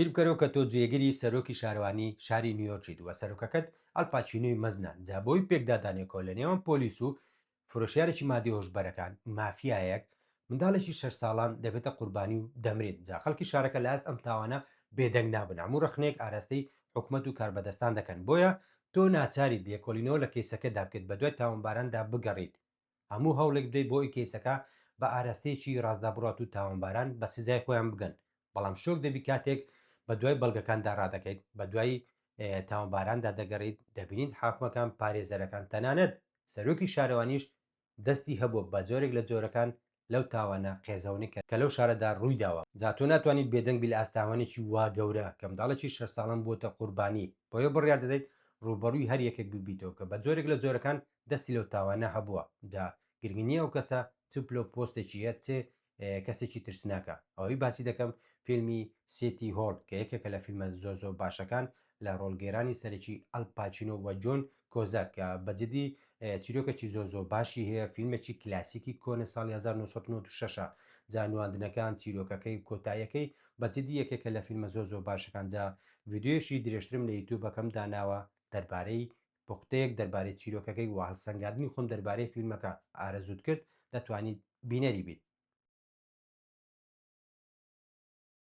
بیر بکەرەوە کە تۆ جێگیری سەرۆکی شارەوانی شاری نیویۆرکیت وە سەرۆکەکەت ئەلپاچینۆی مەزنە جا بۆی پێکدادانێکۆ لە نێوان پۆلیس و فرۆشیارێکی مادی هۆشبەرەکان مافیایەک منداڵێکی 6 ساڵان دەبێتە قوربانی و دەمرێت جا خەڵکی شارەکە لە ئەست ئەم تاوانە بێدەنگ نابن هەموو ڕخنێک ئاراستەی حکومەت و کاربەدەستان دەکەن بۆیە تۆ ناچاری دێکۆلینەوە لە کەیسەکەدا بکەیت بە دوای تاوانباراندا بگەڕیت هەموو هەوڵێک بدەیت بۆ ئەی کەیسەکە بە ئاراستەیەکی ڕاستدا بڕات و تاوانباران بە سزای خۆیان بگەن بەڵام شۆک دەبی کاتێک بە دوای بەڵگەکاندا ڕادەکەیت بە دوای تاوانباراندا دەگەڕیت دەبینیت حاکمەکان پارێزەرەکان تەنانەت سەرۆکی شارەوانیش دەستی هەبووە بە جۆرێک لە جۆرەکان لەو تاوانە قێزەونی کە لەو شارەدا ڕوویداوە جا تۆ ناتوانیت بێدەنگ بی لە ئاستاوانێکی وا گەورە کە منداڵێکی 6 ساڵان بۆتە قوربانی بۆیە بڕیار دەدەیت ڕووبەڕووی هەر یەکێک ببیتەوە کە بە جۆرێک لە جۆرەکان دەستی لەو تاوانە هەبووە دا گرنگنی ئەو کەسە چپلۆ پۆستێکی هەیە چێ کەسێکی ترسناکە ئەوەی باسی دەکەم فیلمی سێتی هۆڵ کە یەکێکە لە فیلمە زۆ باشەکان لە ڕۆڵگەێرانی سەرەکی ئەلپاچینۆ وە جۆن کۆزاک کە بەجددی چیرۆکێکی زۆ باشی هەیە فیلمێکی کلاسیکی کۆنە ساڵی 1996 جانواندنەکان چیرۆکەکەی کۆتاییەکەی بەجددی یەکێکە لە فیلمە زۆ باشەکان جا ڤیددیۆشی درێژترم لە یوتیوبەکەم داناوە دەربارەی پوختەیەک دەربارەی چیرۆکەکەی و هەڵسەنگاندنی خۆم دەربارەی فیلمەکە ئارەزوت کرد دەتوانیت بینەری بیت